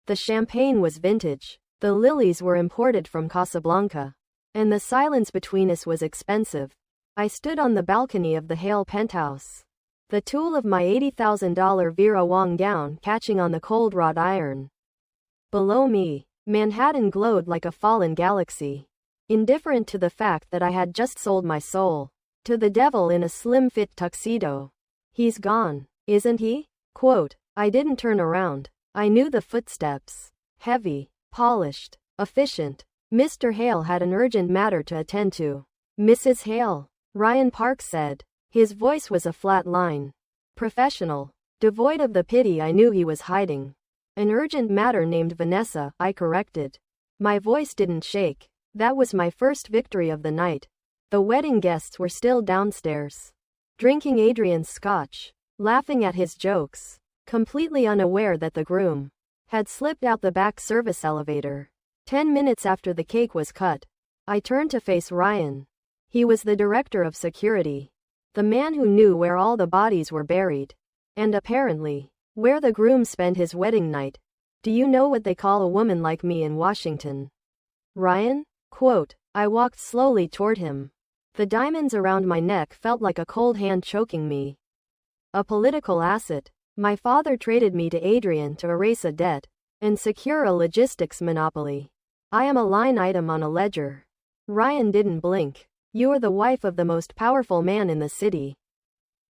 The champagne was vintage. The lilies were imported from Casablanca. And the silence between us was expensive. I stood on the balcony of the Hale penthouse, the tulle of my $80,000 Vera Wang gown catching on the cold wrought iron. Below me, Manhattan glowed like a fallen galaxy, indifferent to the fact that I had just sold my soul to the devil in a slim-fit tuxedo. He's gone, isn't he? Quote, I didn't turn around. I knew the footsteps. Heavy, polished, efficient. Mr. Hale had an urgent matter to attend to. Mrs. Hale, Ryan Park said. His voice was a flat line. Professional, devoid of the pity I knew he was hiding. An urgent matter named Vanessa, I corrected. My voice didn't shake. That was my first victory of the night. The wedding guests were still downstairs, drinking Adrian's scotch, laughing at his jokes, completely unaware that the groom had slipped out the back service elevator. 10 minutes after the cake was cut, I turned to face Ryan. He was the director of security, the man who knew where all the bodies were buried, and apparently, where the groom spent his wedding night. Do you know what they call a woman like me in Washington? Ryan? Quote, I walked slowly toward him. The diamonds around my neck felt like a cold hand choking me. A political asset. My father traded me to Adrian to erase a debt and secure a logistics monopoly. I am a line item on a ledger. Ryan didn't blink. You're the wife of the most powerful man in the city.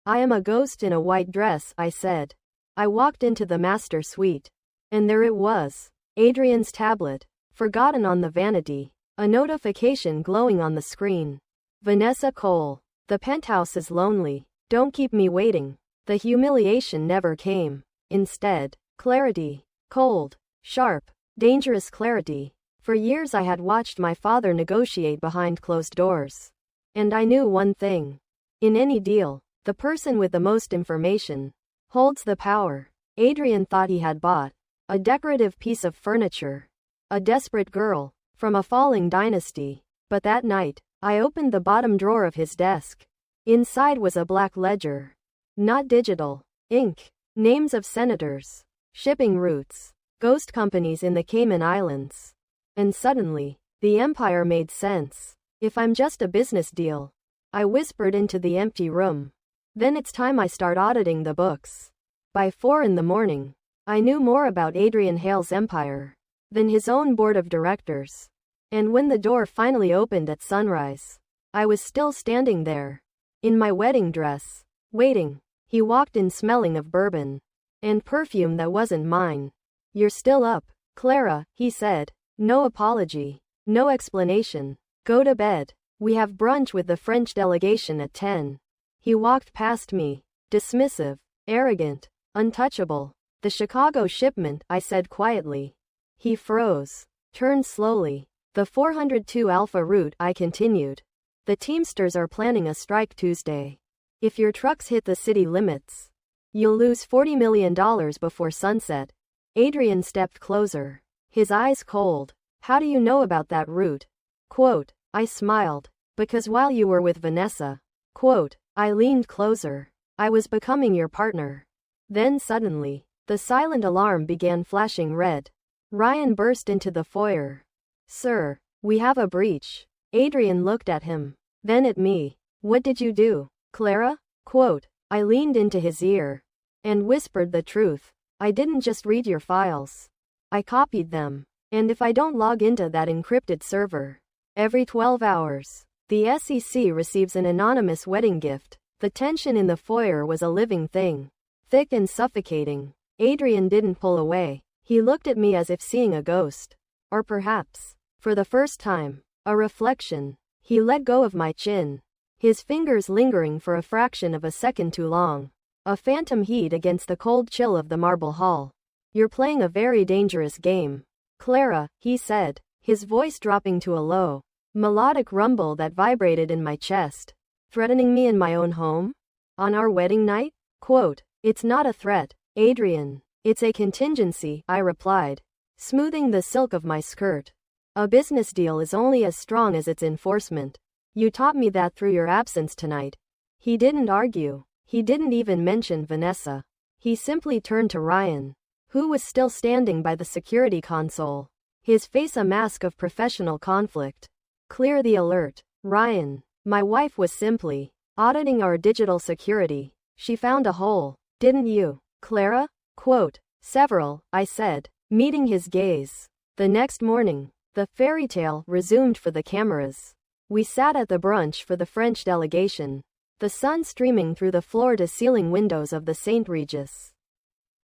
I am a ghost in a white dress, I said. I walked into the master suite. And there it was. Adrian's tablet, forgotten on the vanity. A notification glowing on the screen. Vanessa Cole. The penthouse is lonely. Don't keep me waiting. The humiliation never came. Instead, clarity. Cold, sharp, dangerous clarity. For years I had watched my father negotiate behind closed doors. And I knew one thing. In any deal, the person with the most information holds the power. Adrian thought he had bought a decorative piece of furniture, a desperate girl from a falling dynasty. But that night, I opened the bottom drawer of his desk. Inside was a black ledger. Not digital. Ink. Names of senators. Shipping routes. Ghost companies in the Cayman Islands. And suddenly, the empire made sense. If I'm just a business deal, I whispered into the empty room, then it's time I start auditing the books. By 4 in the morning, I knew more about Adrian Hale's empire than his own board of directors. And when the door finally opened at sunrise, I was still standing there, in my wedding dress, waiting. He walked in smelling of bourbon and perfume that wasn't mine. You're still up, Clara, he said. No apology, no explanation. Go to bed. We have brunch with the French delegation at 10. He walked past me, dismissive, arrogant, untouchable. The Chicago shipment, I said quietly. He froze, turned slowly. The 402 Alpha route, I continued. The Teamsters are planning a strike Tuesday. If your trucks hit the city limits, you'll lose $40 million before sunset. Adrian stepped closer, his eyes cold. How do you know about that route? Quote, I smiled. Because while you were with Vanessa. Quote, I leaned closer. I was becoming your partner. Then suddenly, the silent alarm began flashing red. Ryan burst into the foyer. Sir, we have a breach. Adrian looked at him, then at me. What did you do, Clara? Quote, I leaned into his ear and whispered the truth. I didn't just read your files. I copied them. And if I don't log into that encrypted server every 12 hours, the SEC receives an anonymous wedding gift. The tension in the foyer was a living thing, thick and suffocating. Adrian didn't pull away. He looked at me as if seeing a ghost. Or perhaps, for the first time, a reflection. He let go of my chin, his fingers lingering for a fraction of a second too long. A phantom heat against the cold chill of the marble hall. You're playing a very dangerous game, Clara, he said, his voice dropping to a low, melodic rumble that vibrated in my chest. Threatening me in my own home? On our wedding night? Quote, it's not a threat, Adrian. It's a contingency, I replied, smoothing the silk of my skirt. A business deal is only as strong as its enforcement. You taught me that through your absence tonight. He didn't argue. He didn't even mention Vanessa. He simply turned to Ryan. who was still standing by the security console, his face a mask of professional conflict. Clear the alert. Ryan. My wife was simply auditing our digital security. She found a hole. Didn't you, Clara? Quote, several, I said, meeting his gaze. The next morning, the fairy tale resumed for the cameras. We sat at the brunch for the French delegation, the sun streaming through the floor-to-ceiling windows of the St. Regis.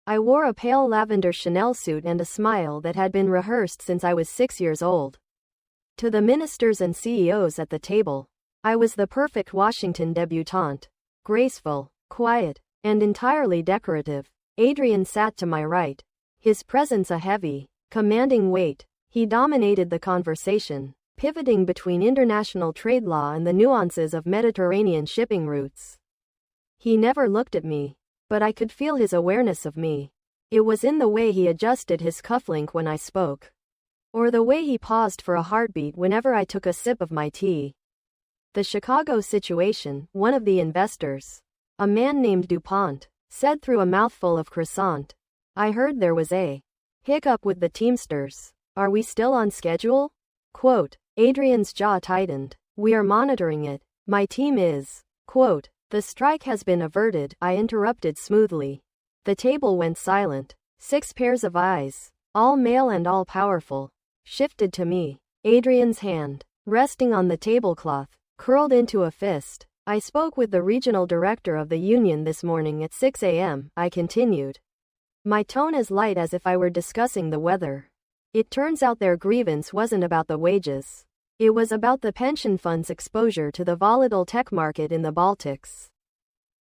I wore a pale lavender Chanel suit and a smile that had been rehearsed since I was 6 years old. To the ministers and CEOs at the table, I was the perfect Washington debutante. Graceful, quiet, and entirely decorative. Adrian sat to my right, his presence a heavy, commanding weight. He dominated the conversation, pivoting between international trade law and the nuances of Mediterranean shipping routes. He never looked at me, but I could feel his awareness of me. It was in the way he adjusted his cufflink when I spoke, or the way he paused for a heartbeat whenever I took a sip of my tea. The Chicago situation, one of the investors, a man named DuPont, said through a mouthful of croissant. I heard there was a hiccup with the Teamsters. Are we still on schedule? Quote, Adrian's jaw tightened. We are monitoring it. My team is. Quote, the strike has been averted, I interrupted smoothly. The table went silent. 6 pairs of eyes, all male and all powerful, shifted to me. Adrian's hand, resting on the tablecloth, curled into a fist. I spoke with the regional director of the union this morning at 6 a.m., I continued, my tone as light as if I were discussing the weather. It turns out their grievance wasn't about the wages. It was about the pension fund's exposure to the volatile tech market in the Baltics.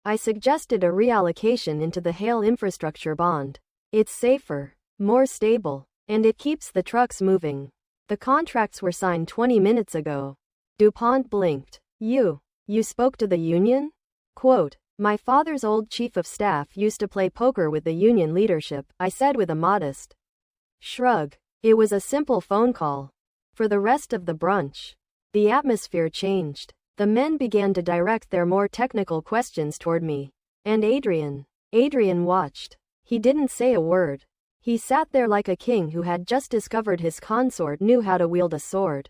I suggested a reallocation into the Hale infrastructure bond. It's safer, more stable, and it keeps the trucks moving. The contracts were signed 20 minutes ago. DuPont blinked. You spoke to the union? Quote, my father's old chief of staff used to play poker with the union leadership, I said with a modest shrug. It was a simple phone call. For the rest of the brunch, the atmosphere changed. The men began to direct their more technical questions toward me. And Adrian watched. He didn't say a word. He sat there like a king who had just discovered his consort knew how to wield a sword.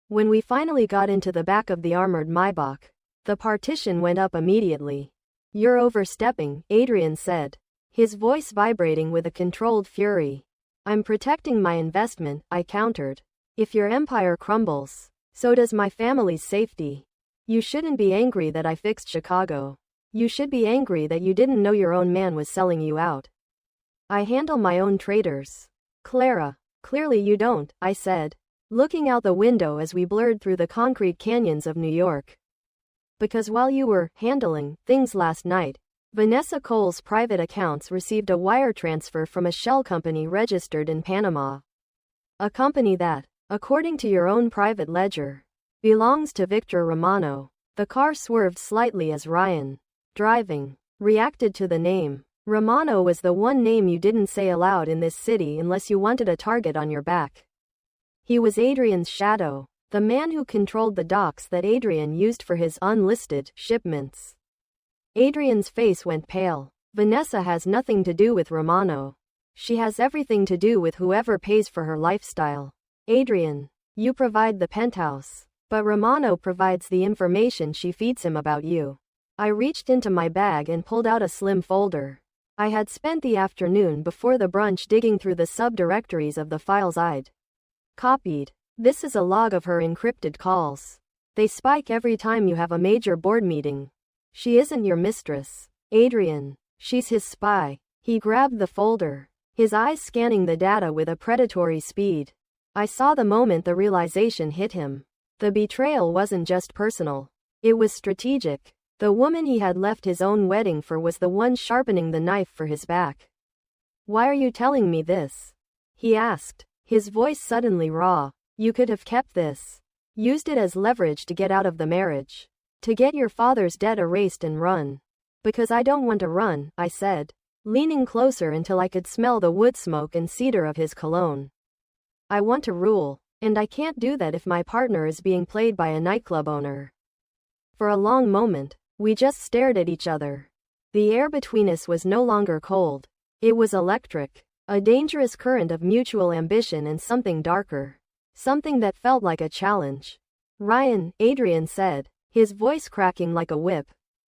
When we finally got into the back of the armored Maybach, the partition went up immediately. You're overstepping, Adrian said, his voice vibrating with a controlled fury. I'm protecting my investment, I countered. If your empire crumbles, so does my family's safety. You shouldn't be angry that I fixed Chicago. You should be angry that you didn't know your own man was selling you out. I handle my own traders. Clara, clearly you don't, I said, looking out the window as we blurred through the concrete canyons of New York. Because while you were handling things last night, Vanessa Cole's private accounts received a wire transfer from a shell company registered in Panama. A company that, according to your own private ledger, belongs to Victor Romano. The car swerved slightly as Ryan, driving, reacted to the name. Romano was the one name you didn't say aloud in this city unless you wanted a target on your back. He was Adrian's shadow, the man who controlled the docks that Adrian used for his unlisted shipments. Adrian's face went pale. Vanessa has nothing to do with Romano. She has everything to do with whoever pays for her lifestyle. Adrian, you provide the penthouse, but Romano provides the information she feeds him about you. I reached into my bag and pulled out a slim folder. I had spent the afternoon before the brunch digging through the subdirectories of the files I'd copied. This is a log of her encrypted calls. They spike every time you have a major board meeting. She isn't your mistress, Adrian. She's his spy. He grabbed the folder, his eyes scanning the data with a predatory speed. I saw the moment the realization hit him. The betrayal wasn't just personal. It was strategic. The woman he had left his own wedding for was the one sharpening the knife for his back. Why are you telling me this? He asked, his voice suddenly raw. You could have kept this. Used it as leverage to get out of the marriage. To get your father's debt erased and run. Because I don't want to run, I said, leaning closer until I could smell the wood smoke and cedar of his cologne. I want to rule, and I can't do that if my partner is being played by a nightclub owner. For a long moment, we just stared at each other. The air between us was no longer cold. It was electric. A dangerous current of mutual ambition and something darker. Something that felt like a challenge. Ryan, Adrian said, his voice cracking like a whip.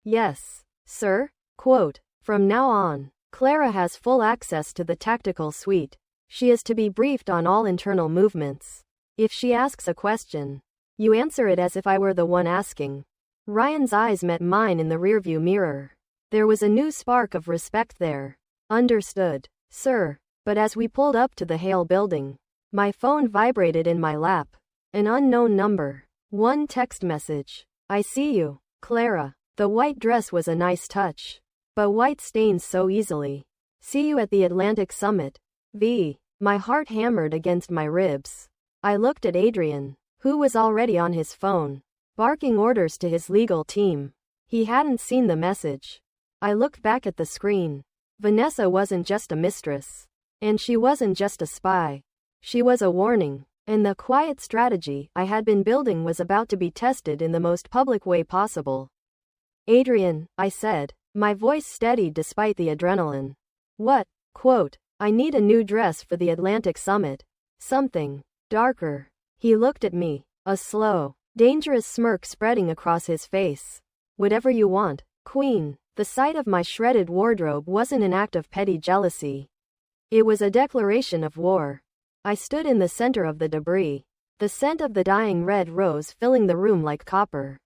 Yes, sir. Quote, from now on, Clara has full access to the tactical suite. She is to be briefed on all internal movements. If she asks a question, you answer it as if I were the one asking. Ryan's eyes met mine in the rearview mirror. There was a new spark of respect there. Understood, sir. But as we pulled up to the Hale building, my phone vibrated in my lap. An unknown number. One text message. I see you, Clara. The white dress was a nice touch. But white stains so easily. See you at the Atlantic Summit. V. My heart hammered against my ribs. I looked at Adrian, who was already on his phone, barking orders to his legal team. He hadn't seen the message. I looked back at the screen. Vanessa wasn't just a mistress. And she wasn't just a spy. She was a warning. And the quiet strategy I had been building was about to be tested in the most public way possible. Adrian, I said, my voice steady despite the adrenaline. What? Quote, I need a new dress for the Atlantic Summit. Something darker. He looked at me, a slow, dangerous smirk spreading across his face. Whatever you want, Queen. The sight of my shredded wardrobe wasn't an act of petty jealousy. It was a declaration of war. I stood in the center of the debris, the scent of the dying red rose filling the room like copper.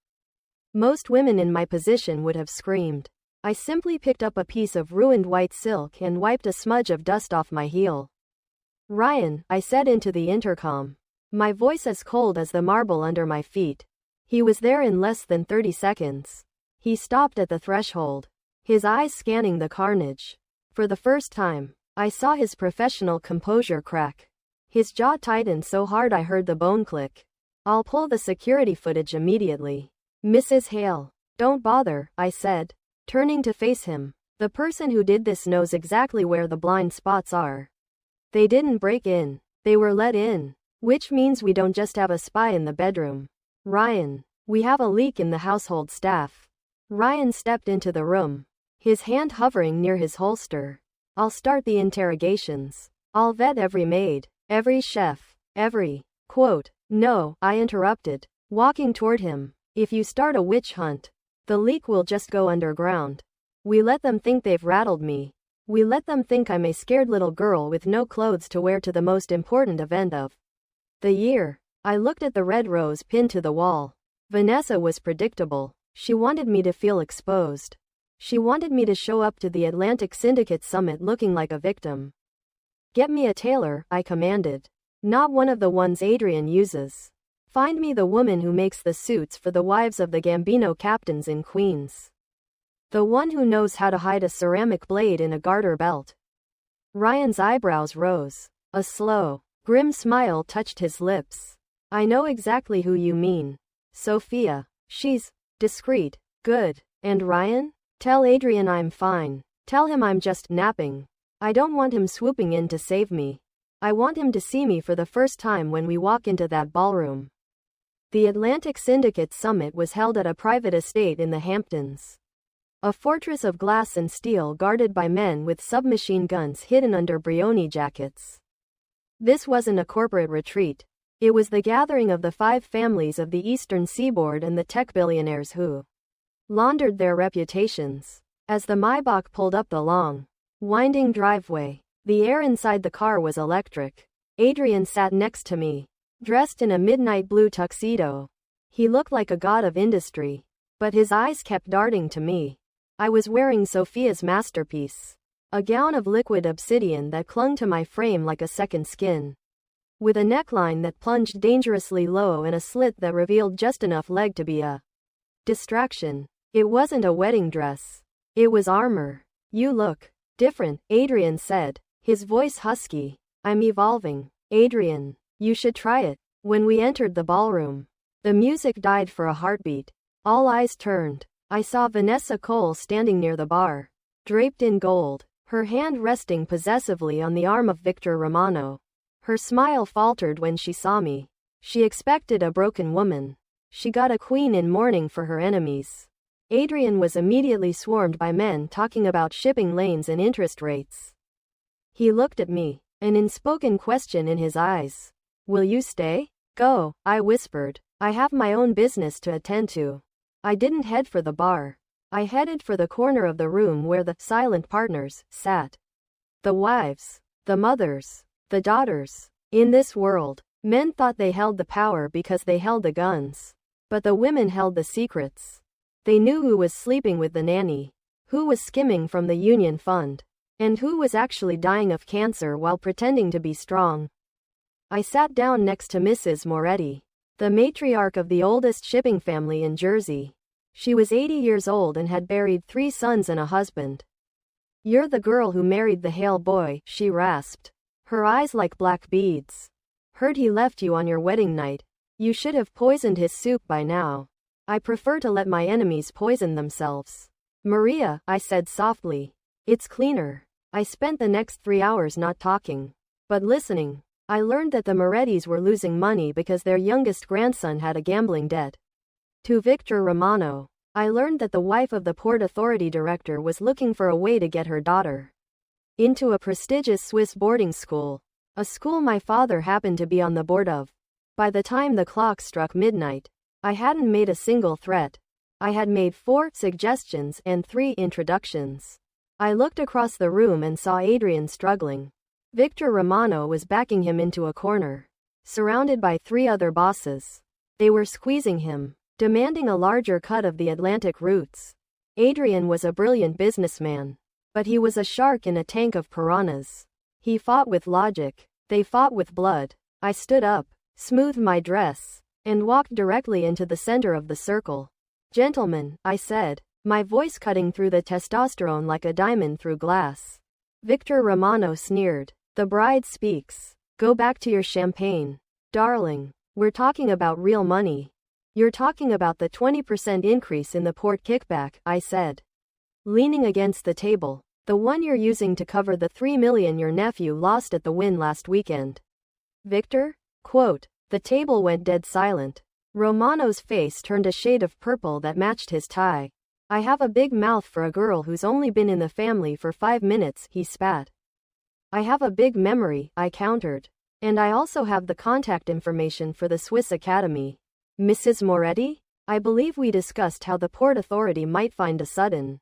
Most women in my position would have screamed. I simply picked up a piece of ruined white silk and wiped a smudge of dust off my heel. Ryan, I said into the intercom, my voice as cold as the marble under my feet. He was there in less than 30 seconds. He stopped at the threshold, his eyes scanning the carnage. For the first time, I saw his professional composure crack. His jaw tightened so hard I heard the bone click. I'll pull the security footage immediately. Mrs. Hale, don't bother, I said, turning to face him. The person who did this knows exactly where the blind spots are. They didn't break in, they were let in. Which means we don't just have a spy in the bedroom. Ryan, we have a leak in the household staff. Ryan stepped into the room, his hand hovering near his holster. I'll start the interrogations. I'll vet every maid, every chef, every. Quote, no, I interrupted, walking toward him. If you start a witch hunt, the leak will just go underground. We let them think they've rattled me. We let them think I'm a scared little girl with no clothes to wear to the most important event of the year. I looked at the red rose pinned to the wall. Vanessa was predictable. She wanted me to feel exposed. She wanted me to show up to the Atlantic Syndicate Summit looking like a victim. Get me a tailor, I commanded. Not one of the ones Adrian uses. Find me the woman who makes the suits for the wives of the Gambino captains in Queens. The one who knows how to hide a ceramic blade in a garter belt. Ryan's eyebrows rose. A slow, grim smile touched his lips. I know exactly who you mean. Sophia. She's discreet, good. And Ryan? Tell Adrian I'm fine. Tell him I'm just napping. I don't want him swooping in to save me. I want him to see me for the first time when we walk into that ballroom. The Atlantic Syndicate Summit was held at a private estate in the Hamptons. A fortress of glass and steel guarded by men with submachine guns hidden under Brioni jackets. This wasn't a corporate retreat. It was the gathering of the 5 families of the Eastern Seaboard and the tech billionaires who laundered their reputations. As the Maybach pulled up the long, winding driveway, the air inside the car was electric. Adrian sat next to me, dressed in a midnight blue tuxedo. He looked like a god of industry, but his eyes kept darting to me. I was wearing Sophia's masterpiece, a gown of liquid obsidian that clung to my frame like a second skin, with a neckline that plunged dangerously low and a slit that revealed just enough leg to be a distraction. It wasn't a wedding dress. It was armor. You look different, Adrian said, his voice husky. I'm evolving. Adrian, you should try it. When we entered the ballroom, the music died for a heartbeat. All eyes turned. I saw Vanessa Cole standing near the bar, draped in gold, her hand resting possessively on the arm of Victor Romano. Her smile faltered when she saw me. She expected a broken woman. She got a queen in mourning for her enemies. Adrian was immediately swarmed by men talking about shipping lanes and interest rates. He looked at me, an unspoken question in his eyes. Will you stay? Go, I whispered. I have my own business to attend to. I didn't head for the bar. I headed for the corner of the room where the silent partners sat. The wives, the mothers, the daughters. In this world, men thought they held the power because they held the guns. But the women held the secrets. They knew who was sleeping with the nanny, who was skimming from the union fund, and who was actually dying of cancer while pretending to be strong. I sat down next to Mrs. Moretti, the matriarch of the oldest shipping family in Jersey. She was 80 years old and had buried 3 sons and a husband. You're the girl who married the Hale boy, she rasped, her eyes like black beads. Heard he left you on your wedding night. You should have poisoned his soup by now. I prefer to let my enemies poison themselves. Maria, I said softly. It's cleaner. I spent the next 3 hours not talking, but listening. I learned that the Morettis were losing money because their youngest grandson had a gambling debt. To Victor Romano, I learned that the wife of the Port Authority director was looking for a way to get her daughter into a prestigious Swiss boarding school, a school my father happened to be on the board of. By the time the clock struck midnight, I hadn't made a single threat. I had made 4 suggestions and 3 introductions. I looked across the room and saw Adrian struggling. Victor Romano was backing him into a corner, surrounded by 3 other bosses. They were squeezing him, demanding a larger cut of the Atlantic routes. Adrian was a brilliant businessman, but he was a shark in a tank of piranhas. He fought with logic. They fought with blood. I stood up, smoothed my dress, and walked directly into the center of the circle. Gentlemen, I said, my voice cutting through the testosterone like a diamond through glass. Victor Romano sneered. The bride speaks. Go back to your champagne. Darling, we're talking about real money. You're talking about the 20% increase in the port kickback, I said, leaning against the table. The one you're using to cover the $3 million your nephew lost at the win last weekend. Victor? Quote. The table went dead silent. Romano's face turned a shade of purple that matched his tie. I have a big mouth for a girl who's only been in the family for 5 minutes, he spat. I have a big memory, I countered. And I also have the contact information for the Swiss Academy. Mrs. Moretti? I believe we discussed how the Port Authority might find a sudden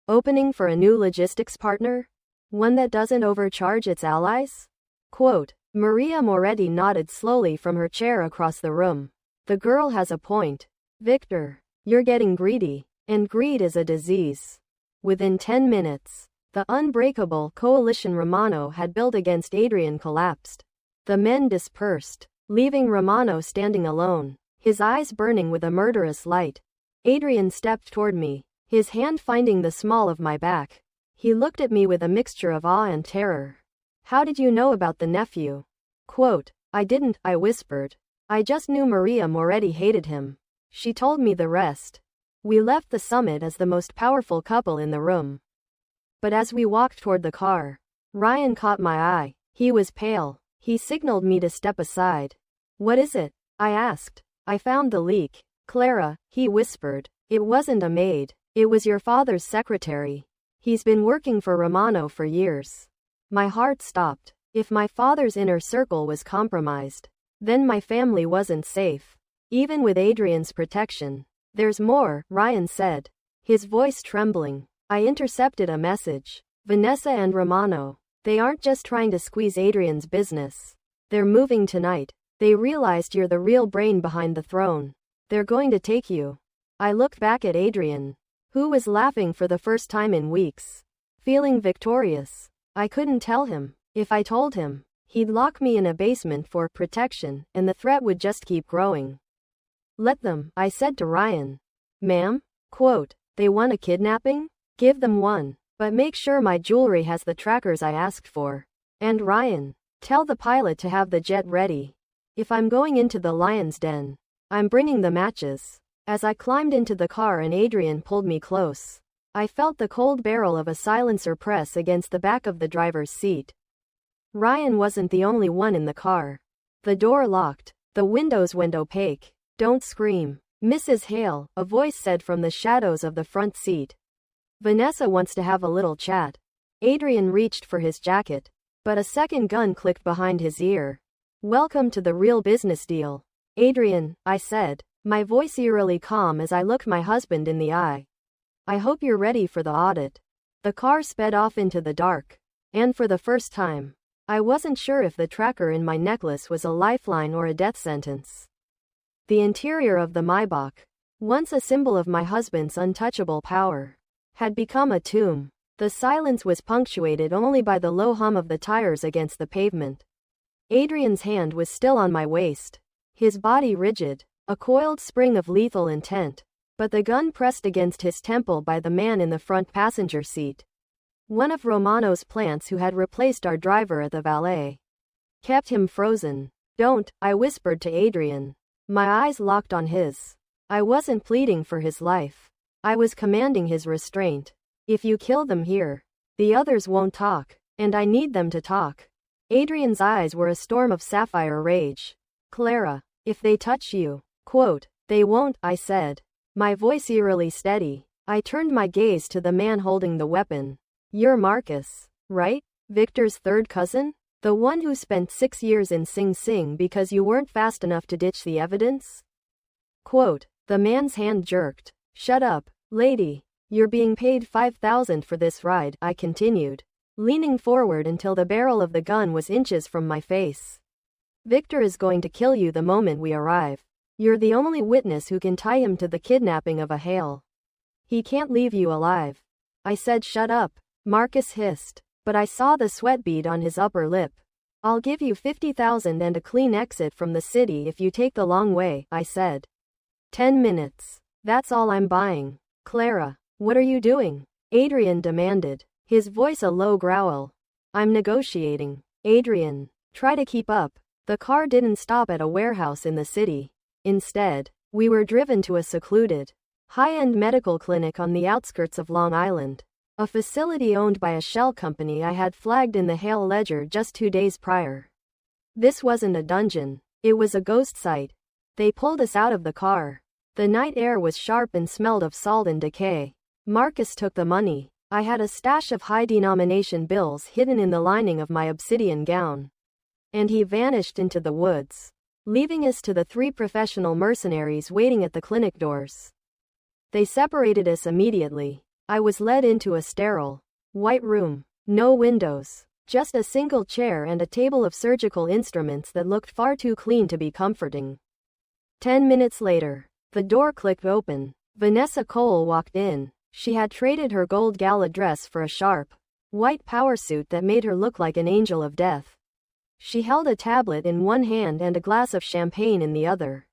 opening for a new logistics partner? One that doesn't overcharge its allies? Quote. Maria Moretti nodded slowly from her chair across the room. The girl has a point. Victor, you're getting greedy. And greed is a disease. Within 10 minutes, the unbreakable coalition Romano had built against Adrian collapsed. The men dispersed, leaving Romano standing alone, his eyes burning with a murderous light. Adrian stepped toward me, his hand finding the small of my back. He looked at me with a mixture of awe and terror. How did you know about the nephew? Quote. I didn't, I whispered. I just knew Maria Moretti hated him. She told me the rest. We left the summit as the most powerful couple in the room. But as we walked toward the car, Ryan caught my eye. He was pale. He signaled me to step aside. What is it? I asked. I found the leak. Clara, he whispered. It wasn't a maid. It was your father's secretary. He's been working for Romano for years. My heart stopped. If my father's inner circle was compromised, then my family wasn't safe. Even with Adrian's protection. There's more, Ryan said, his voice trembling. I intercepted a message. Vanessa and Romano. They aren't just trying to squeeze Adrian's business. They're moving tonight. They realized you're the real brain behind the throne. They're going to take you. I looked back at Adrian, who was laughing for the first time in weeks. Feeling victorious. I couldn't tell him. If I told him, he'd lock me in a basement for protection, and the threat would just keep growing. Let them, I said to Ryan. Ma'am? Quote. They want a kidnapping? Give them one. But make sure my jewelry has the trackers I asked for. And Ryan, tell the pilot to have the jet ready. If I'm going into the lion's den, I'm bringing the matches. As I climbed into the car and Adrian pulled me close, I felt the cold barrel of a silencer press against the back of the driver's seat. Ryan wasn't the only one in the car. The door locked. The windows went opaque. Don't scream. Mrs. Hale, a voice said from the shadows of the front seat. Vanessa wants to have a little chat. Adrian reached for his jacket. But a second gun clicked behind his ear. Welcome to the real business deal. Adrian, I said, my voice eerily calm as I looked my husband in the eye. I hope you're ready for the audit. The car sped off into the dark. And for the first time, I wasn't sure if the tracker in my necklace was a lifeline or a death sentence. The interior of the Maybach, once a symbol of my husband's untouchable power, had become a tomb. The silence was punctuated only by the low hum of the tires against the pavement. Adrian's hand was still on my waist, his body rigid, a coiled spring of lethal intent, but the gun pressed against his temple by the man in the front passenger seat. One of Romano's plants who had replaced our driver at the valet. Kept him frozen. Don't, I whispered to Adrian. My eyes locked on his. I wasn't pleading for his life. I was commanding his restraint. If you kill them here, the others won't talk, and I need them to talk. Adrian's eyes were a storm of sapphire rage. Clara, if they touch you, quote, they won't, I said, my voice eerily steady. I turned my gaze to the man holding the weapon. You're Marcus, right? Victor's third cousin? The one who spent 6 years in Sing Sing because you weren't fast enough to ditch the evidence? Quote, the man's hand jerked. Shut up, lady. You're being paid $5,000 for this ride, I continued, leaning forward until the barrel of the gun was inches from my face. Victor is going to kill you the moment we arrive. You're the only witness who can tie him to the kidnapping of a Hale. He can't leave you alive. I said shut up, Marcus hissed, but I saw the sweat bead on his upper lip. I'll give you $50,000 and a clean exit from the city if you take the long way, I said. 10 minutes. That's all I'm buying. Clara. What are you doing? Adrian demanded, his voice a low growl. I'm negotiating. Adrian, try to keep up. The car didn't stop at a warehouse in the city. Instead, we were driven to a secluded, high-end medical clinic on the outskirts of Long Island, a facility owned by a shell company I had flagged in the Hale ledger just 2 days prior. This wasn't a dungeon, it was a ghost site. They pulled us out of the car. The night air was sharp and smelled of salt and decay. Marcus took the money. I had a stash of high-denomination bills hidden in the lining of my obsidian gown. And he vanished into the woods, leaving us to the 3 professional mercenaries waiting at the clinic doors. They separated us immediately. I was led into a sterile, white room. No windows, just a single chair and a table of surgical instruments that looked far too clean to be comforting. 10 minutes later, the door clicked open. Vanessa Cole walked in. She had traded her gold gala dress for a sharp, white power suit that made her look like an angel of death. She held a tablet in one hand and a glass of champagne in the other.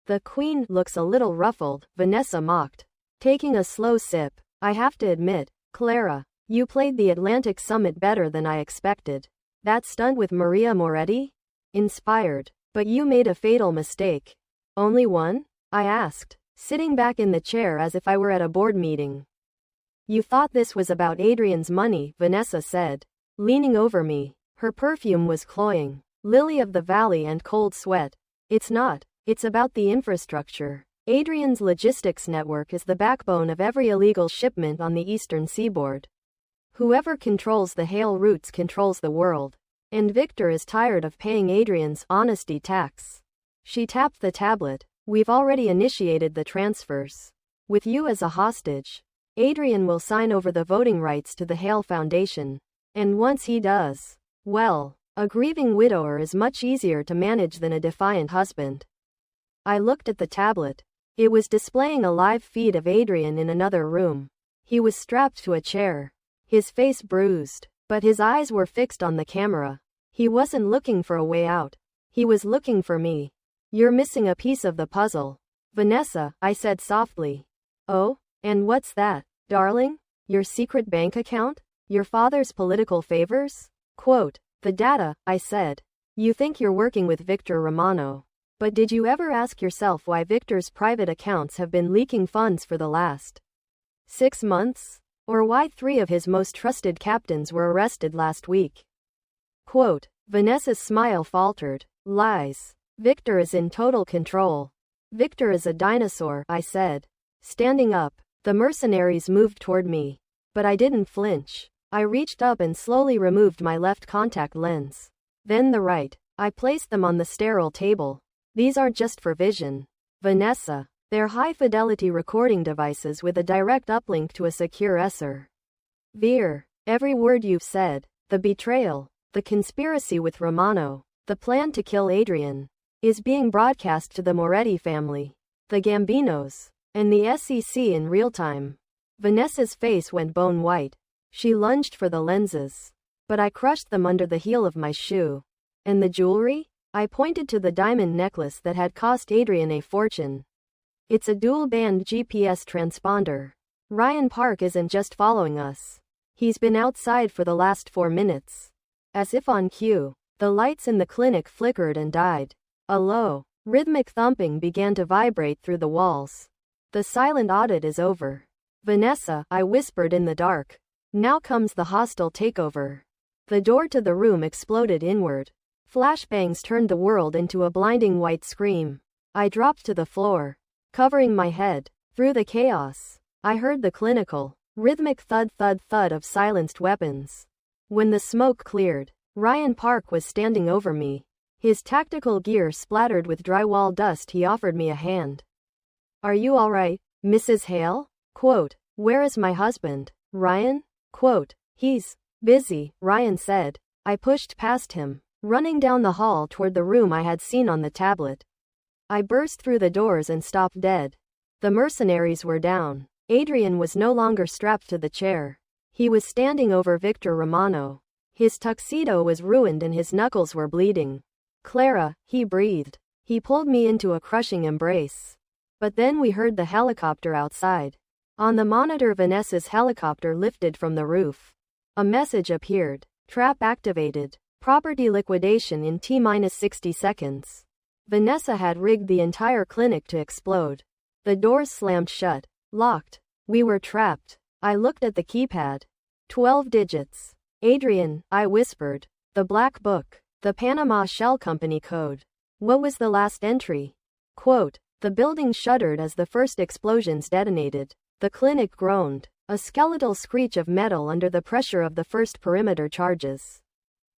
The Queen looks a little ruffled, Vanessa mocked, taking a slow sip. I have to admit, Clara, you played the Atlantic Summit better than I expected. That stunt with Maria Moretti? Inspired. But you made a fatal mistake. Only one? I asked, sitting back in the chair as if I were at a board meeting. You thought this was about Adrian's money, Vanessa said, leaning over me. Her perfume was cloying. Lily of the Valley and cold sweat. It's not. It's about the infrastructure. Adrian's logistics network is the backbone of every illegal shipment on the eastern seaboard. Whoever controls the Hale routes controls the world. And Victor is tired of paying Adrian's honesty tax. She tapped the tablet. We've already initiated the transfers. With you as a hostage, Adrian will sign over the voting rights to the Hale Foundation. And once he does, well, a grieving widower is much easier to manage than a defiant husband. I looked at the tablet. It was displaying a live feed of Adrian in another room. He was strapped to a chair, his face bruised, but his eyes were fixed on the camera. He wasn't looking for a way out. He was looking for me. You're missing a piece of the puzzle. Vanessa, I said softly. Oh, and what's that, darling? Your secret bank account? Your father's political favors? Quote, the data, I said. You think you're working with Victor Romano. But did you ever ask yourself why Victor's private accounts have been leaking funds for the last 6 months? Or why 3 of his most trusted captains were arrested last week? Quote, Vanessa's smile faltered. Lies. Victor is in total control. Victor is a dinosaur, I said. Standing up, the mercenaries moved toward me. But I didn't flinch. I reached up and slowly removed my left contact lens. Then the right. I placed them on the sterile table. These aren't just for vision, Vanessa. They're high-fidelity recording devices with a direct uplink to a secure server. Every word you've said, the betrayal, the conspiracy with Romano, the plan to kill Adrian, is being broadcast to the Moretti family, the Gambinos, and the SEC in real time. Vanessa's face went bone white. She lunged for the lenses, but I crushed them under the heel of my shoe. And the jewelry? I pointed to the diamond necklace that had cost Adrian a fortune. It's a dual-band GPS transponder. Ryan Park isn't just following us. He's been outside for the last 4 minutes. As if on cue, the lights in the clinic flickered and died. A low, rhythmic thumping began to vibrate through the walls. The silent audit is over. Vanessa, I whispered in the dark. Now comes the hostile takeover. The door to the room exploded inward. Flashbangs turned the world into a blinding white scream. I dropped to the floor, covering my head. Through the chaos, I heard the clinical, rhythmic thud-thud-thud of silenced weapons. When the smoke cleared, Ryan Park was standing over me. His tactical gear splattered with drywall dust. He offered me a hand. Are you all right, Mrs. Hale? Quote, where is my husband, Ryan? Quote, he's busy, Ryan said. I pushed past him, running down the hall toward the room I had seen on the tablet. I burst through the doors and stopped dead. The mercenaries were down. Adrian was no longer strapped to the chair. He was standing over Victor Romano. His tuxedo was ruined and his knuckles were bleeding. Clara, he breathed. He pulled me into a crushing embrace. But then we heard the helicopter outside. On the monitor, Vanessa's helicopter lifted from the roof. A message appeared. Trap activated. Property liquidation in T-60 seconds. Vanessa had rigged the entire clinic to explode. The doors slammed shut. Locked. We were trapped. I looked at the keypad. 12 digits. Adrian, I whispered. The black book. The Panama Shell Company code. What was the last entry? Quote, the building shuddered as the first explosions detonated. The clinic groaned. A skeletal screech of metal under the pressure of the first perimeter charges.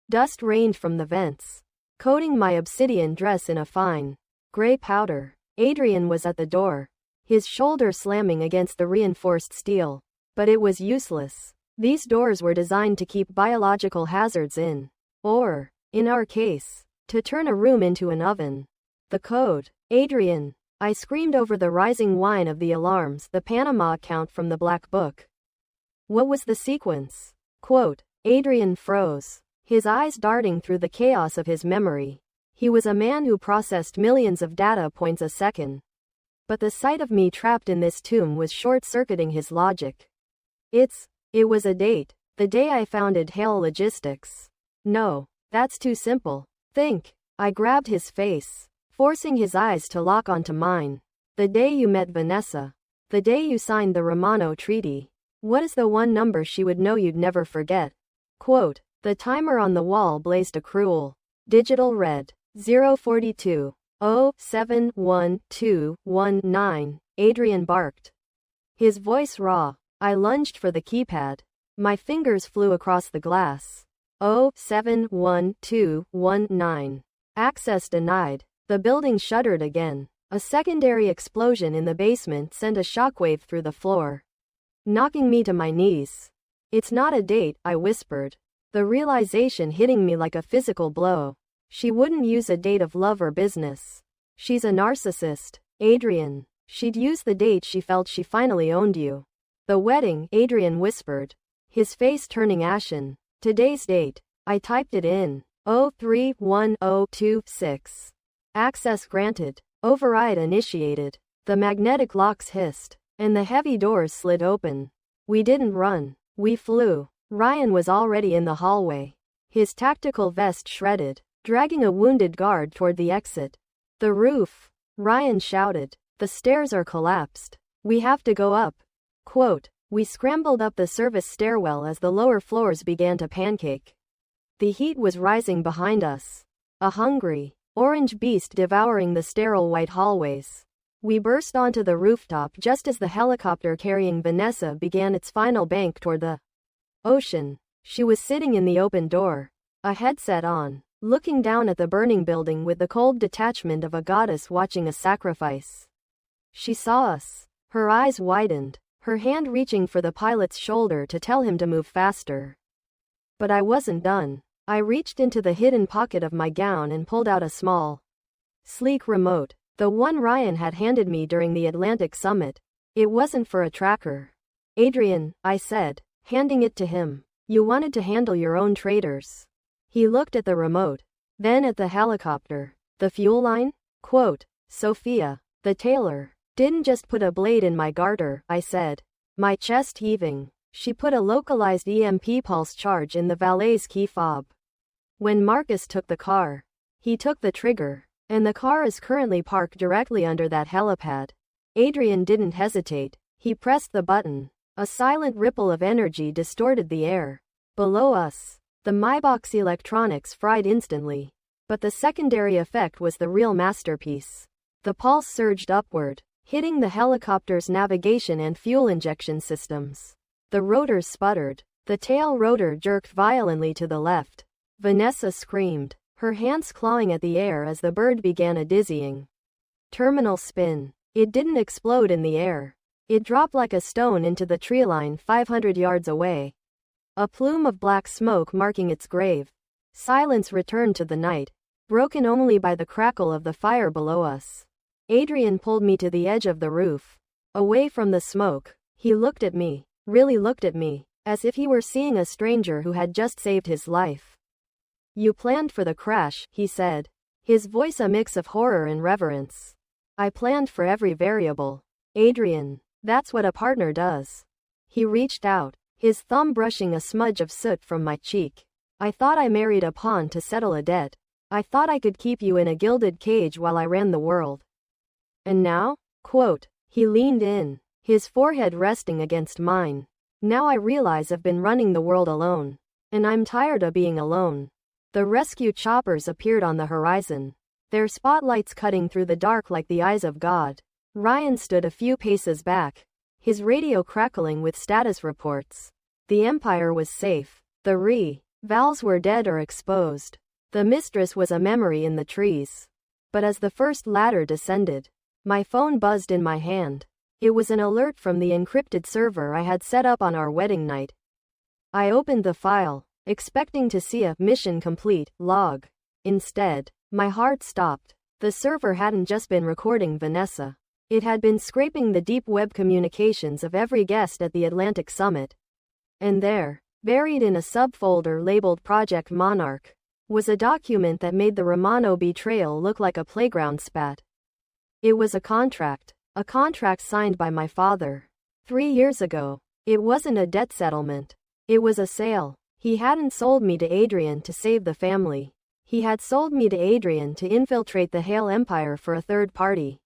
Dust rained from the vents, coating my obsidian dress in a fine, gray powder. Adrian was at the door, his shoulder slamming against the reinforced steel. But it was useless. These doors were designed to keep biological hazards in. Or, in our case, to turn a room into an oven. The code. Adrian. I screamed over the rising whine of the alarms, the Panama account from the black book. What was the sequence? Quote, Adrian froze, his eyes darting through the chaos of his memory. He was a man who processed millions of data points a second. But the sight of me trapped in this tomb was short-circuiting his logic. It was a date. The day I founded Hale Logistics. No, that's too simple. Think. I grabbed his face, forcing his eyes to lock onto mine. The day you met Vanessa. The day you signed the Romano Treaty. What is the one number she would know you'd never forget? Quote, the timer on the wall blazed a cruel, digital red. 042. 071219. Adrian barked. His voice raw. I lunged for the keypad. My fingers flew across the glass. 071219. Access denied. The building shuddered again. A secondary explosion in the basement sent a shockwave through the floor, knocking me to my knees. It's not a date, I whispered, the realization hitting me like a physical blow. She wouldn't use a date of love or business. She's a narcissist, Adrian. She'd use the date she felt she finally owned you. The wedding, Adrian whispered, his face turning ashen. Today's date. I typed it in. 031026. Access granted. Override initiated. The magnetic locks hissed, and the heavy doors slid open. We didn't run. We flew. Ryan was already in the hallway, his tactical vest shredded, dragging a wounded guard toward the exit. The roof. Ryan shouted. The stairs are collapsed. We have to go up. Quote, we scrambled up the service stairwell as the lower floors began to pancake. The heat was rising behind us. A hungry, orange beast devouring the sterile white hallways. We burst onto the rooftop just as the helicopter carrying Vanessa began its final bank toward the ocean. She was sitting in the open door, a headset on, looking down at the burning building with the cold detachment of a goddess watching a sacrifice. She saw us. Her eyes widened, her hand reaching for the pilot's shoulder to tell him to move faster. But I wasn't done. I reached into the hidden pocket of my gown and pulled out a small, sleek remote, the one Ryan had handed me during the Atlantic summit. It wasn't for a tracker. Adrian, I said, handing it to him. You wanted to handle your own traders. He looked at the remote, then at the helicopter. The fuel line? Quote, Sophia, the tailor, didn't just put a blade in my garter, I said, my chest heaving. She put a localized EMP pulse charge in the valet's key fob. When Marcus took the car, he took the trigger, and the car is currently parked directly under that helipad. Adrian didn't hesitate. He pressed the button. A silent ripple of energy distorted the air. Below us, the Mybox electronics fried instantly. But the secondary effect was the real masterpiece. The pulse surged upward, hitting the helicopter's navigation and fuel injection systems. The rotors sputtered. The tail rotor jerked violently to the left. Vanessa screamed, her hands clawing at the air as the bird began a dizzying terminal spin. It didn't explode in the air. It dropped like a stone into the tree line 500 yards away. A plume of black smoke marking its grave. Silence returned to the night, broken only by the crackle of the fire below us. Adrian pulled me to the edge of the roof, away from the smoke. He looked at me, really looked at me, as if he were seeing a stranger who had just saved his life. You planned for the crash, he said, his voice a mix of horror and reverence. I planned for every variable. Adrian, that's what a partner does. He reached out, his thumb brushing a smudge of soot from my cheek. I thought I married a pawn to settle a debt. I thought I could keep you in a gilded cage while I ran the world. And now? Quote, he leaned in, his forehead resting against mine. Now I realize I've been running the world alone. And I'm tired of being alone. The rescue choppers appeared on the horizon, their spotlights cutting through the dark like the eyes of God. Ryan stood a few paces back, his radio crackling with status reports. The Empire was safe. The valves were dead or exposed. The Mistress was a memory in the trees. But as the first ladder descended, my phone buzzed in my hand. It was an alert from the encrypted server I had set up on our wedding night. I opened the file, expecting to see a mission complete log. Instead, my heart stopped. The server hadn't just been recording Vanessa. It had been scraping the deep web communications of every guest at the Atlantic Summit. And there, buried in a subfolder labeled Project Monarch, was a document that made the Romano betrayal look like a playground spat. It was a contract signed by my father. 3 years ago. It wasn't a debt settlement. It was a sale. He hadn't sold me to Adrian to save the family. He had sold me to Adrian to infiltrate the Hale Empire for a third party.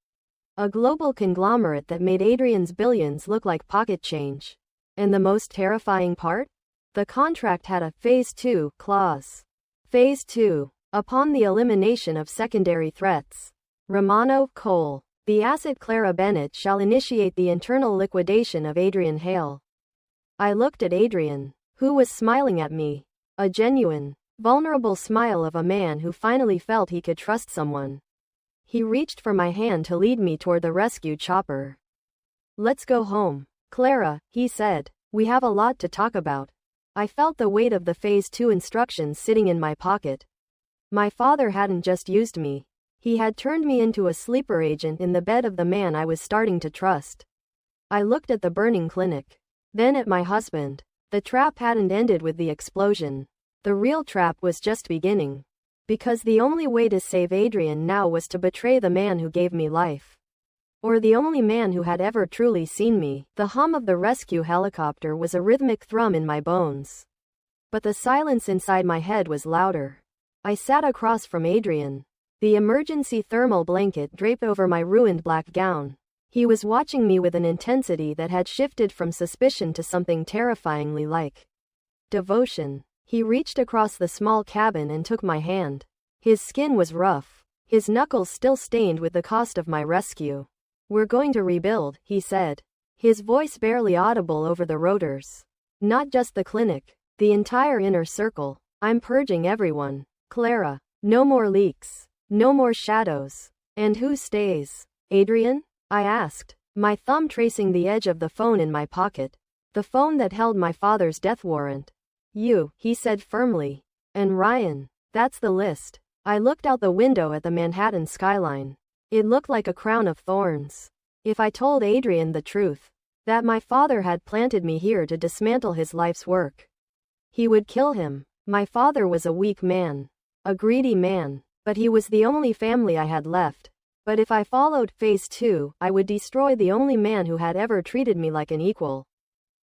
A global conglomerate that made Adrian's billions look like pocket change. And the most terrifying part? The contract had a Phase 2 clause. Phase 2. Upon the elimination of secondary threats. Romano, Cole. The asset Clara Bennett shall initiate the internal liquidation of Adrian Hale. I looked at Adrian, who was smiling at me. A genuine, vulnerable smile of a man who finally felt he could trust someone. He reached for my hand to lead me toward the rescue chopper. Let's go home, Clara, he said. We have a lot to talk about. I felt the weight of the Phase 2 instructions sitting in my pocket. My father hadn't just used me. He had turned me into a sleeper agent in the bed of the man I was starting to trust. I looked at the burning clinic. Then at my husband. The trap hadn't ended with the explosion. The real trap was just beginning. Because the only way to save Adrian now was to betray the man who gave me life. Or the only man who had ever truly seen me. The hum of the rescue helicopter was a rhythmic thrum in my bones. But the silence inside my head was louder. I sat across from Adrian. The emergency thermal blanket draped over my ruined black gown. He was watching me with an intensity that had shifted from suspicion to something terrifyingly like devotion. He reached across the small cabin and took my hand. His skin was rough, his knuckles still stained with the cost of my rescue. We're going to rebuild, he said, his voice barely audible over the rotors. Not just the clinic, The entire inner circle. I'm purging everyone. Clara. No more leaks. No more shadows. And who stays? Adrian? I asked, my thumb tracing the edge of the phone in my pocket. The phone that held my father's death warrant. You, he said firmly. And Ryan. That's the list. I looked out the window at the Manhattan skyline. It looked like a crown of thorns. If I told Adrian the truth, that my father had planted me here to dismantle his life's work, he would kill him. My father was a weak man. A greedy man. But he was the only family I had left. But if I followed phase 2, I would destroy the only man who had ever treated me like an equal,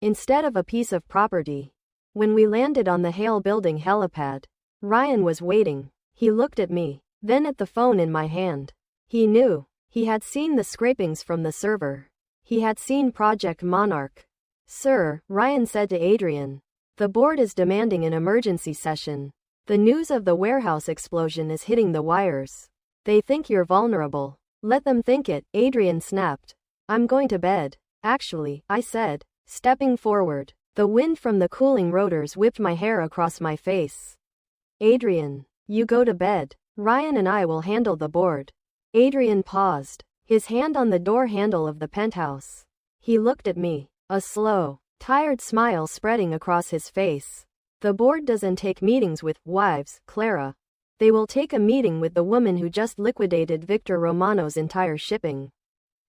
instead of a piece of property. When we landed on the Hale building helipad, Ryan was waiting. He looked at me, then at the phone in my hand. He knew. He had seen the scrapings from the server. He had seen Project Monarch. Sir, Ryan said to Adrian, the board is demanding an emergency session. The news of the warehouse explosion is hitting the wires. They think you're vulnerable. Let them think it, Adrian snapped. I'm going to bed. Actually, I said, stepping forward. The wind from the cooling rotors whipped my hair across my face. Adrian, you go to bed. Ryan and I will handle the board. Adrian paused, his hand on the door handle of the penthouse. He looked at me, a slow, tired smile spreading across his face. The board doesn't take meetings with wives, Clara. They will take a meeting with the woman who just liquidated Victor Romano's entire shipping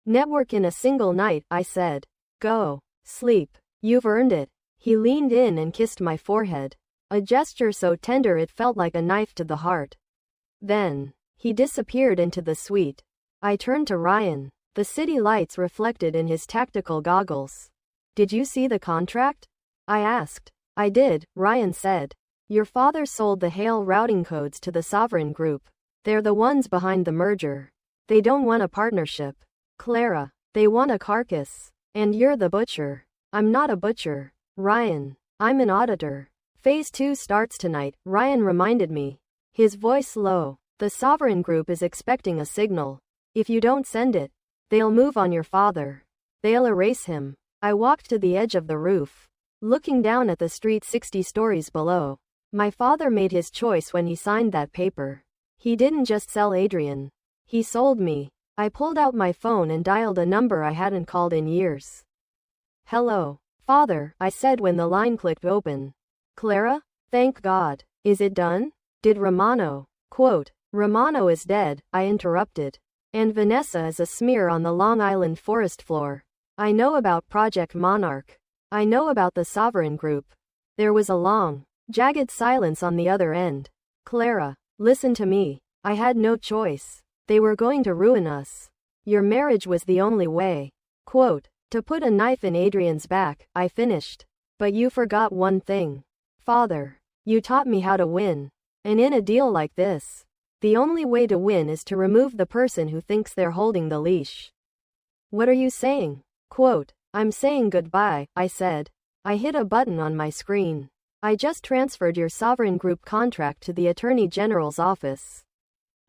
network in a single night, I said. Go. Sleep. You've earned it. He leaned in and kissed my forehead. A gesture so tender it felt like a knife to the heart. Then, he disappeared into the suite. I turned to Ryan. The city lights reflected in his tactical goggles. Did you see the contract? I asked. I did, Ryan said. Your father sold the Hale routing codes to the Sovereign Group. They're the ones behind the merger. They don't want a partnership. Clara. They want a carcass. And you're the butcher. I'm not a butcher. Ryan. I'm an auditor. Phase 2 starts tonight, Ryan reminded me. His voice low. The Sovereign Group is expecting a signal. If you don't send it, they'll move on your father. They'll erase him. I walked to the edge of the roof, looking down at the street 60 stories below. My father made his choice when he signed that paper. He didn't just sell Adrian. He sold me. I pulled out my phone and dialed a number I hadn't called in years. Hello, Father, I said when the line clicked open. Clara? Thank God. Is it done? Did Romano? Quote, Romano is dead, I interrupted. And Vanessa is a smear on the Long Island forest floor. I know about Project Monarch. I know about the Sovereign Group. There was a long, jagged silence on the other end. Clara, listen to me. I had no choice. They were going to ruin us. Your marriage was the only way. Quote, to put a knife in Adrian's back, I finished. But you forgot one thing. Father, you taught me how to win. And in a deal like this, the only way to win is to remove the person who thinks they're holding the leash. What are you saying? Quote, I'm saying goodbye, I said. I hit a button on my screen. I just transferred your Sovereign Group contract to the Attorney General's office,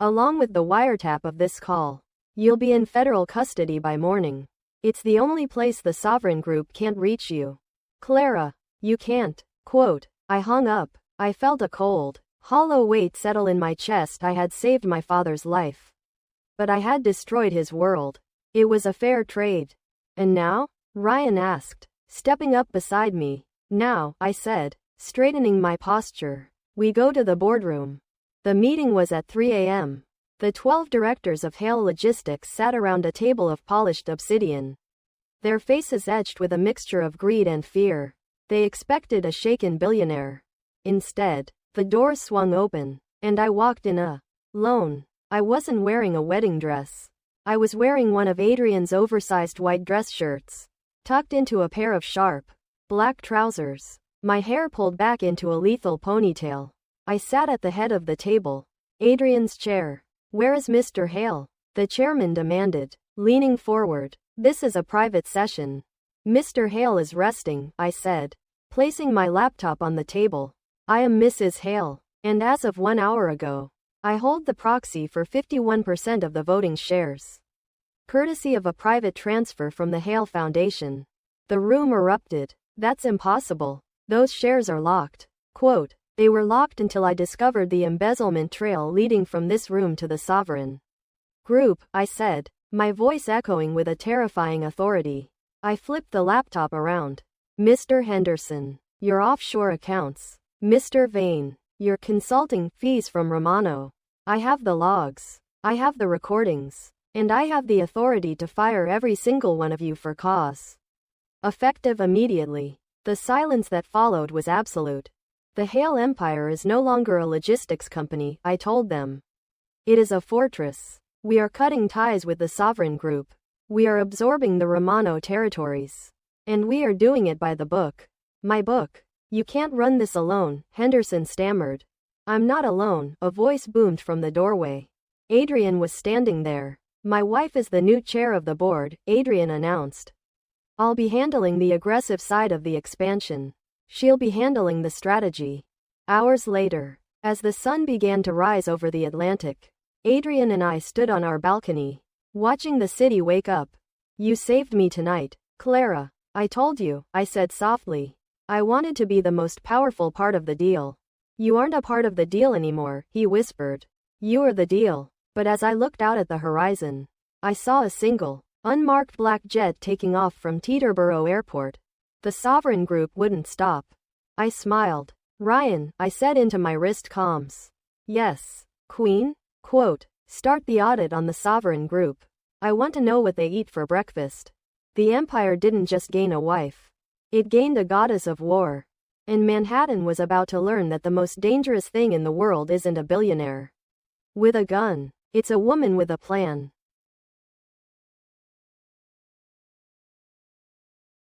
along with the wiretap of this call. You'll be in federal custody by morning. It's the only place the Sovereign Group can't reach you. Clara, you can't. Quote, I hung up. I felt a cold, hollow weight settle in my chest. I had saved my father's life, but I had destroyed his world. It was a fair trade. And now? Ryan asked, stepping up beside me. Now, I said, straightening my posture. We go to the boardroom. The meeting was at 3 a.m. The 12 directors of Hale Logistics sat around a table of polished obsidian, their faces etched with a mixture of greed and fear. They expected a shaken billionaire. Instead, the door swung open, and I walked in alone. I wasn't wearing a wedding dress. I was wearing one of Adrian's oversized white dress shirts, tucked into a pair of sharp, black trousers. My hair pulled back into a lethal ponytail. I sat at the head of the table. Adrian's chair. Where is Mr. Hale? The chairman demanded, leaning forward. This is a private session. Mr. Hale is resting, I said, placing my laptop on the table. I am Mrs. Hale, and as of 1 hour ago, I hold the proxy for 51% of the voting shares, courtesy of a private transfer from the Hale Foundation. The room erupted. That's impossible. Those shares are locked. Quote, they were locked until I discovered the embezzlement trail leading from this room to the sovereign group, I said, my voice echoing with a terrifying authority. I flipped the laptop around. Mr. Henderson, your offshore accounts. Mr. Vane, your consulting fees from Romano. I have the logs. I have the recordings. And I have the authority to fire every single one of you for cause. Effective immediately. The silence that followed was absolute. The Hale Empire is no longer a logistics company, I told them. It is a fortress. We are cutting ties with the sovereign group. We are absorbing the Romano territories. And we are doing it by the book. My book. You can't run this alone, Henderson stammered. I'm not alone, a voice boomed from the doorway. Adrian was standing there. My wife is the new chair of the board, Adrian announced. I'll be handling the aggressive side of the expansion. She'll be handling the strategy. Hours later, as the sun began to rise over the Atlantic, Adrian and I stood on our balcony, watching the city wake up. You saved me tonight, Clara. I told you, I said softly. I wanted to be the most powerful part of the deal. You aren't a part of the deal anymore, he whispered. You are the deal. But as I looked out at the horizon, I saw a single, unmarked black jet taking off from Teterboro Airport. The sovereign group wouldn't stop. I smiled. Ryan, I said into my wrist comms. Yes, Queen? Quote, start the audit on the sovereign group. I want to know what they eat for breakfast. The empire didn't just gain a wife. It gained a goddess of war. And Manhattan was about to learn that the most dangerous thing in the world isn't a billionaire with a gun. It's a woman with a plan.